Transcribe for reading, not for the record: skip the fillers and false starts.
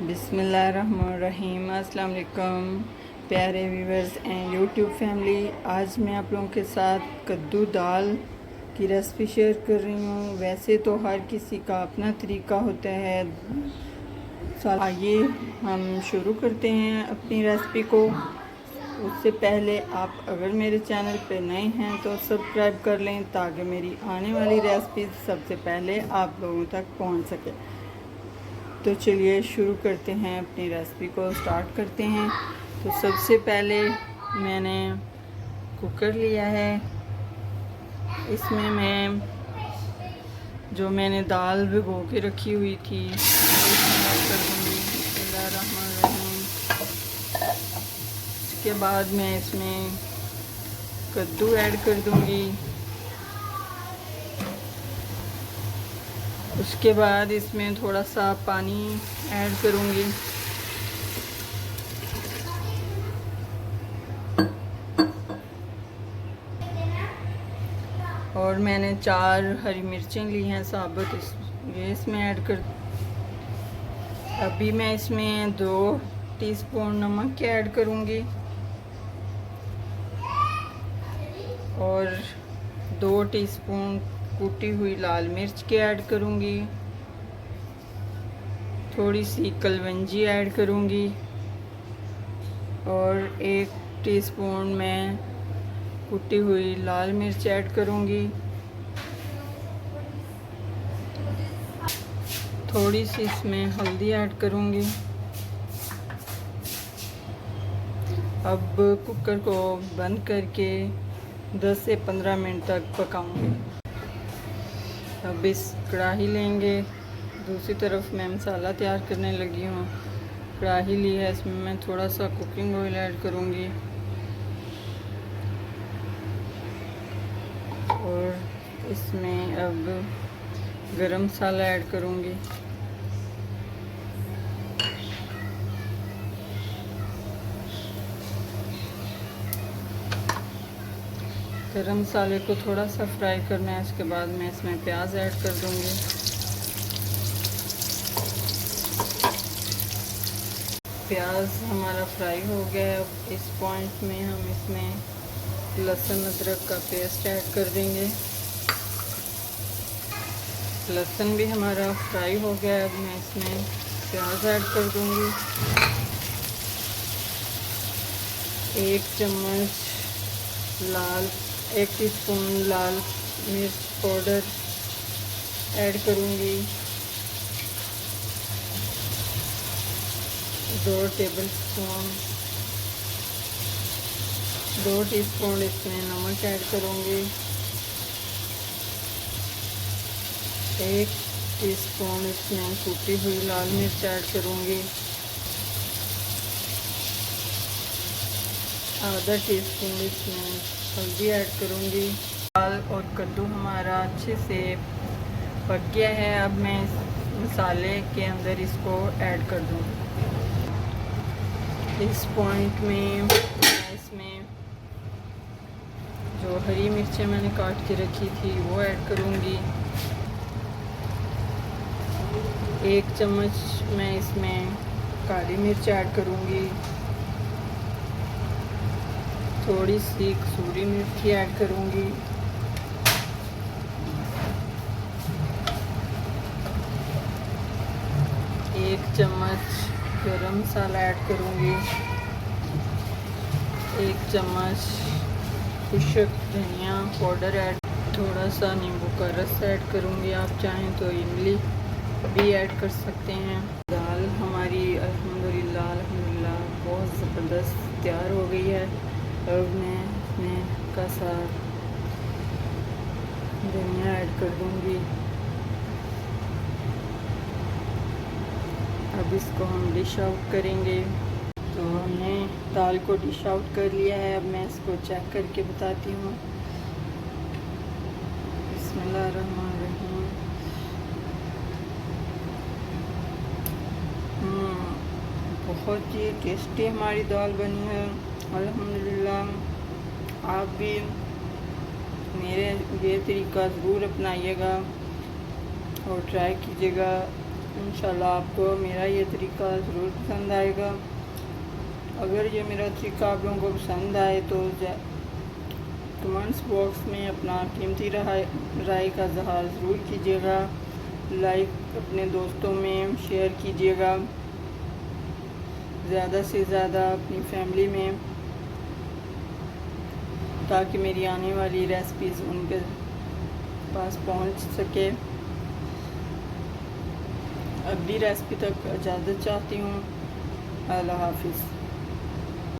बिस्मिल्लाहिर्रहमानिर्रहीम। अस्सलाम वालेकुम प्यारे व्यूवर्स एंड यूट्यूब फैमिली। आज मैं आप लोगों के साथ कद्दू दाल की रेसिपी शेयर कर रही हूँ। वैसे तो हर किसी का अपना तरीका होता है। आइए हम शुरू करते हैं अपनी रेसिपी को। उससे पहले आप अगर मेरे चैनल पे नए हैं तो सब्सक्राइब कर लें ताकि मेरी आने वाली रेसिपी सबसे पहले आप लोगों तक पहुंच सके। तो चलिए शुरू करते हैं, अपनी रेसिपी को स्टार्ट करते हैं। तो सबसे पहले मैंने कुकर लिया है। इसमें मैं जो मैंने दाल भिगो के रखी हुई थी इसमें ऐड कर दूँगी। बिस्मिल्लाहिर्रहमानिर्रहीम। इसके बाद मैं इसमें कद्दू ऐड कर दूँगी। उसके बाद इसमें थोड़ा सा पानी ऐड करूँगी। और मैंने 4 हरी मिर्चें ली हैं साबुत, ये इसमें ऐड कर। अभी मैं इसमें 2 टीस्पून नमक के ऐड करूँगी और 2 टीस्पून कुटी हुई लाल मिर्च के ऐड करूँगी। थोड़ी सी कलवंजी ऐड करूँगी और 1 टीस्पून मैं कुटी हुई लाल मिर्च ऐड करूँगी। थोड़ी सी इसमें हल्दी ऐड करूँगी। अब कुकर को बंद करके 10 से 15 मिनट तक पकाऊंगी। अब इस कढ़ाई लेंगे। दूसरी तरफ मैं मसाला तैयार करने लगी हूँ। कढ़ाई ली है, इसमें मैं थोड़ा सा कुकिंग ऑयल ऐड करूँगी और इसमें अब गरम मसाला ऐड करूँगी। गरम मसाले को थोड़ा सा फ्राई करना है। इसके बाद मैं इसमें प्याज ऐड कर दूँगी। प्याज हमारा फ्राई हो गया है। अब इस पॉइंट में हम इसमें लहसुन अदरक का पेस्ट ऐड कर देंगे। लहसुन भी हमारा फ्राई हो गया है। अब मैं इसमें प्याज ऐड कर दूँगी। 1 टीस्पून लाल मिर्च पाउडर ऐड करूँगी। 2 टीस्पून इसमें नमक ऐड करूँगी। 1 टीस्पून इसमें कुटी हुई लाल मिर्च ऐड करूँगी। आधा टीस्पून इसमें हल्दी ऐड करूँगी। दाल और कद्दू हमारा अच्छे से पक गया है। अब मैं इस मसाले के अंदर इसको ऐड कर दूँगी। इस पॉइंट में मैं इसमें जो हरी मिर्चें मैंने काट के रखी थी वो ऐड करूँगी। 1 चम्मच मैं इसमें काली मिर्च ऐड करूँगी। थोड़ी सी कसूरी मेथी ऐड करूँगी। एक चम्मच गरम मसाला ऐड करूँगी। 1 चम्मच खुश्क धनिया पाउडर ऐड। थोड़ा सा नींबू का रस ऐड करूँगी। आप चाहें तो इमली भी ऐड कर सकते हैं। दाल हमारी अल्हम्दुलिल्लाह बहुत ज़बरदस्त तैयार हो गई है। अब मैं इसमें का सा धनिया ऐड कर दूँगी। अब इसको हम डिश आउट करेंगे। तो हमने दाल को डिश आउट कर लिया है। अब मैं इसको चेक करके बताती हूँ। बिस्मिल्लाहिर्रहमानिर्रहीम। बहुत ही टेस्टी हमारी दाल बनी है अल्हम्दुलिल्लाह। आप भी मेरे ये तरीका ज़रूर अपनाइएगा और ट्राई कीजिएगा। इंशाल्लाह आपको मेरा ये तरीका ज़रूर पसंद आएगा। अगर ये मेरा तरीका आप लोगों को पसंद आए तो कमेंट्स बॉक्स में अपना कीमती राय का इज़हार ज़रूर कीजिएगा। लाइक अपने दोस्तों में शेयर कीजिएगा, ज़्यादा से ज़्यादा अपनी फैमिली में, ताकि मेरी आने वाली रेसिपीज़ उनके पास पहुंच सके। अगली रेसिपी तक इजाज़त चाहती हूँ। अल्लाह हाफिज़।